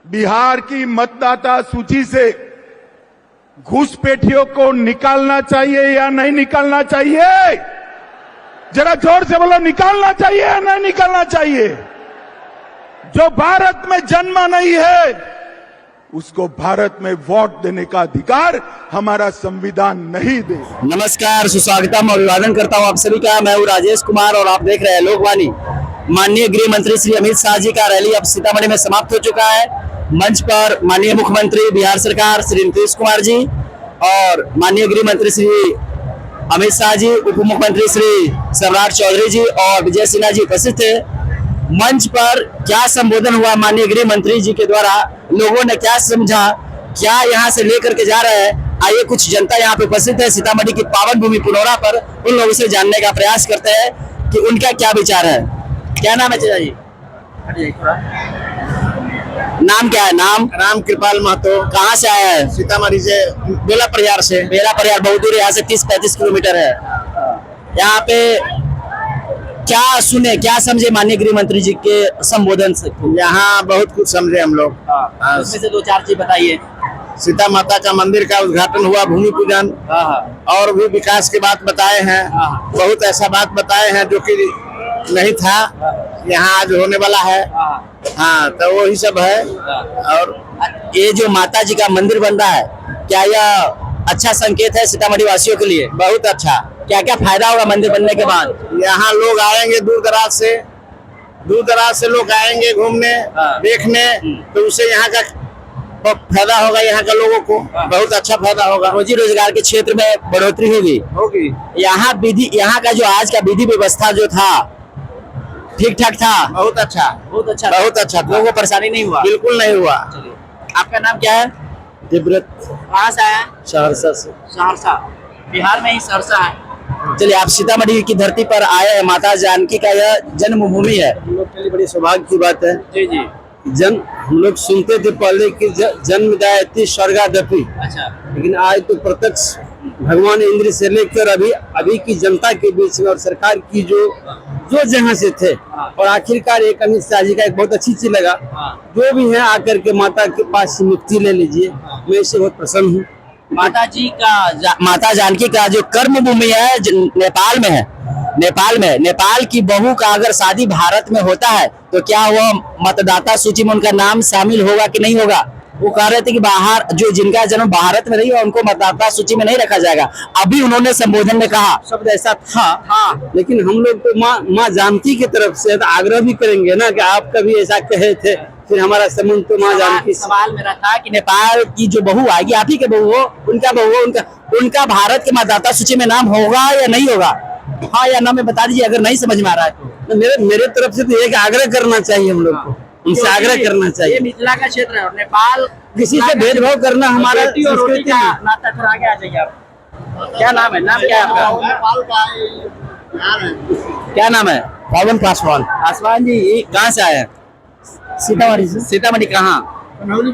बिहार की मतदाता सूची से घुसपैठियों को निकालना चाहिए या नहीं निकालना चाहिए? जरा जोर से बोलो, निकालना चाहिए या नहीं निकालना चाहिए? जो भारत में जन्मा नहीं है उसको भारत में वोट देने का अधिकार हमारा संविधान नहीं दे। नमस्कार, सुस्वागतम और अभिवादन करता हूं आप सभी का। मैं हूं राजेश कुमार और आप देख रहे हैं लोकवाणी। माननीय गृह मंत्री श्री अमित शाह जी का रैली अब सीतामढ़ी में समाप्त हो चुका है। मंच पर माननीय मुख्यमंत्री बिहार सरकार श्री नीतीश कुमार जी और माननीय गृह मंत्री श्री अमित शाह जी, उप मुख्यमंत्री श्री सम्राट चौधरी जी और विजय सिन्हा जी उपस्थित थे। मंच पर क्या संबोधन हुआ माननीय गृह मंत्री जी के द्वारा, लोगों ने क्या समझा, क्या यहाँ से लेकर के जा रहे हैं, आइए कुछ जनता यहाँ पे उपस्थित है सीतामढ़ी की पावन भूमि पुनौरा पर, उन लोगों से जानने का प्रयास करते हैं कि उनका क्या विचार है। क्या नाम है चाचा जी? नाम क्या है? नाम कृपाल महतो। कहाँ से आया है? सीतामढ़ी से, बेला परियार से। बेला परियार बहुत दूर है यहाँ से, 30-35 किलोमीटर है। यहाँ पे क्या सुने, क्या समझे माननीय गृह मंत्री जी के संबोधन से? यहाँ बहुत कुछ समझे हम लोग। उसमें से 2-4 चीज बताइए। सीता माता का मंदिर का उद्घाटन हुआ, भूमि पूजन, और भी विकास की बात बताए हैं। बहुत ऐसा बात बताए हैं जो कि नहीं था, यहाँ आज होने वाला है। हाँ, तो वही सब है। और ये जो माता जी का मंदिर बन रहा है, क्या यह अच्छा संकेत है सीतामढ़ी वासियों के लिए? बहुत अच्छा। क्या क्या फायदा होगा मंदिर बनने के बाद? यहाँ लोग आएंगे दूर दराज से लोग आएंगे घूमने, देखने, तो उससे यहाँ का फायदा होगा, यहाँ के लोगों को बहुत अच्छा फायदा होगा। रोजी रोजगार के क्षेत्र में बढ़ोतरी होगी। यहाँ का जो आज का विधि व्यवस्था जो था, ठीक ठाक था? बहुत अच्छा था। लोगों को परेशानी नहीं हुआ? बिल्कुल नहीं हुआ। आपका नाम क्या है? दिव्रत। कहाँ से आया? सहरसा से। सहरसा, बिहार में ही सहरसा है। चलिए, आप सीतामढ़ी की धरती पर आए हैं। माता जानकी का यह जन्मभूमि है। हम लोग के लिए बड़ी सौभाग्य की बात है। जी जी। हम लोग सुनते थे पहले कि जन्मदायिनी स्वर्गादपि, अच्छा, लेकिन आज तो प्रत्यक्ष भगवान इंद्र से लेकर अभी की जनता के बीच में और सरकार की जो जहाँ से थे, और आखिरकार एक अमित शाह जी का एक बहुत अच्छी चीज लगा, जो भी है आकर के माता के पास से मुक्ति ले लीजिए। मैं इससे बहुत प्रसन्न हूँ। माता जानकी का जो कर्म भूमि है नेपाल में है। नेपाल की बहू का अगर शादी भारत में होता है तो क्या वह मतदाता सूची में उनका नाम शामिल होगा कि नहीं होगा? वो कह रहे थे कि बाहर जो जिनका जन्म भारत में नहीं हुआ उनको मतदाता सूची में नहीं रखा जाएगा। अभी उन्होंने संबोधन में कहा शब्द ऐसा था। लेकिन हम लोग तो माँ जानकी की तरफ से आग्रह भी करेंगे ना कि आप कभी ऐसा कहे थे, फिर हमारा संबंध तो माँ जानकी। सवाल मेरा था कि नेपाल की जो बहू आएगी, आप ही के बहू हो, उनका बहू हो, उनका भारत के मतदाता सूची में नाम होगा या नहीं होगा? हाँ या ना में बता दीजिए, अगर नहीं समझ में आ रहा है तो। मेरे तरफ से तो एक आग्रह करना चाहिए, हम लोग को उनसे आग्रह करना चाहिए। ये मिथिला का क्षेत्र है और नेपाल, किसी से भेदभाव करना हमारा संस्कृति का नाता। थोड़ा आगे आ जाइए आप। क्या नाम है? नाम क्या है आपका? क्या नाम है? पावन पासवान। आसवान जी, ये कहाँ से आए हैं? सीतामढ़ी से। सीतामढ़ी कहाँ? कन्हौली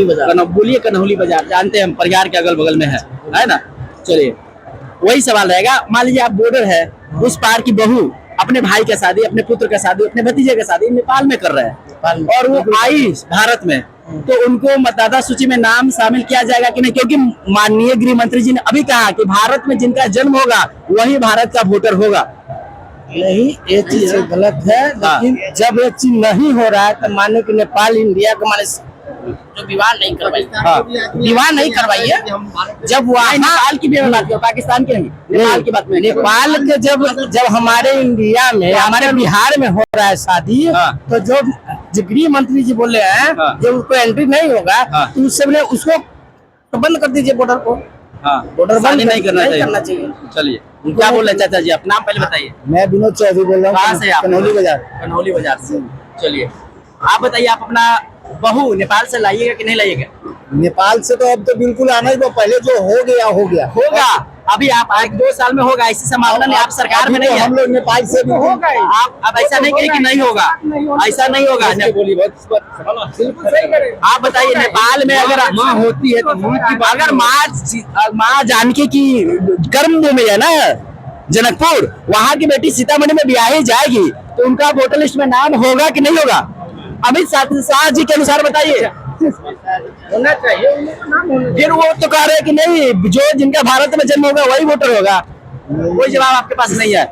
बाजार। बोलिए, कन्हौली बाजार जानते हैं हम, परिहार के अगल बगल में है ना? चलिए, वही सवाल रहेगा। मान लीजिए आप बॉर्डर है, उस पार की बहू अपने भाई का शादी, अपने पुत्र का शादी, अपने भतीजे का शादी नेपाल में कर रहे हैं, और वो आई भारत में, तो उनको मतदाता सूची में नाम शामिल किया जाएगा कि नहीं? क्योंकि माननीय गृह मंत्री जी ने अभी कहा कि भारत में जिनका जन्म होगा वही भारत का वोटर होगा। नहीं, ये चीज गलत है। लेकिन जब ये चीज नहीं हो रहा है तो माने कि नेपाल इंडिया का माने जो विवाह नहीं करवाई, विवाह नहीं करवाइए। जब वहाँ नेपाल की भी बात करो, पाकिस्तान की नहीं, नेपाल की बात में। नेपाल के जब हमारे इंडिया में, हमारे बिहार में हो रहा है शादी, तो जो गृह मंत्री जी बोले हैं जब उसको एंट्री नहीं होगा तो उस समय उसको बंद कर दीजिए, बॉर्डर को। बॉर्डर बंद नहीं करना चाहिए। चलिए, क्या बोल रहे हैं चाचा जी? आप नाम पहले बताइए। मैं विनोद चौधरी बोल रहा हूँ। कहाँ से आप? कन्हौली बाजार से। चलिए, आप बताइए, आप अपना बहू नेपाल से लाइएगा कि नहीं लाइएगा? नेपाल से तो अब तो बिल्कुल आना ही, पहले जो हो गया। अभी आप 1-2 साल में होगा, ऐसी संभावना नहीं। आप सरकार में नहीं है, हम लोग नेपाल से भी होगा। आप ऐसा नहीं कहिए कि नहीं होगा, ऐसा नहीं होगा। आप बताइए, नेपाल में अगर माँ होती है तो अगर माँ जानकी की कर्म भूमि है ना जनकपुर, वहाँ की बेटी सीतामढ़ी में ब्याही जाएगी तो उनका वोटर लिस्ट में नाम होगा कि नहीं होगा? अमित शाह जी के अनुसार बताइए। होना चाहिए। फिर वो तो कह रहे हैं कि नहीं, जो जिनका भारत में जन्म होगा वही वोटर होगा। कोई जवाब आपके पास नहीं है।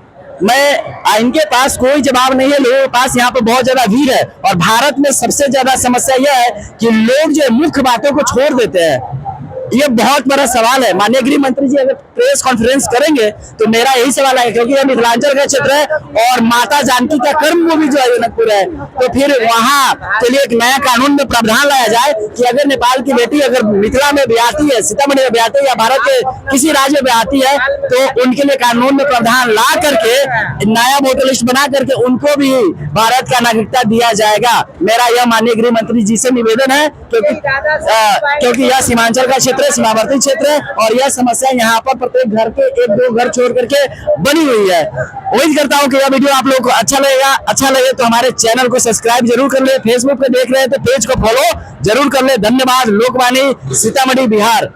इनके पास कोई जवाब नहीं है। लोगों के पास यहाँ पे बहुत ज्यादा भीड़ है, और भारत में सबसे ज्यादा समस्या यह है कि लोग जो मुख्य बातों को छोड़ देते हैं। ये बहुत बड़ा सवाल है। माननीय गृह मंत्री जी अगर प्रेस कॉन्फ्रेंस करेंगे तो मेरा यही सवाल है, क्योंकि ये मिथिलांचल का क्षेत्र है और माता जानकी का कर्म भूमि जो है जनकपुर है, तो फिर वहाँ के लिए एक नया कानून में प्रावधान लाया जाए कि अगर नेपाल की बेटी अगर मिथिला में ब्याहती है, सीतामढ़ी में ब्याहती है या भारत के किसी राज्य में ब्याहती है, तो उनके लिए कानून में प्रावधान ला करके नया वोटर लिस्ट बना करके उनको भी भारत का नागरिकता दिया जाएगा। मेरा यह माननीय गृह मंत्री जी से निवेदन है, क्योंकि यह सीमांचल का क्षेत्र, सीमावर्ती क्षेत्र है, और यह समस्या यहाँ पर प्रत्येक घर के 1-2 घर छोड़ करके बनी हुई है। उम्मीद करता हूँ कि यह वीडियो आप लोगों को अच्छा लगे तो हमारे चैनल को सब्सक्राइब जरूर कर ले। फेसबुक पे देख रहे हैं तो पेज को फॉलो जरूर कर ले। धन्यवाद। लोकवाणी, सीतामढ़ी, बिहार।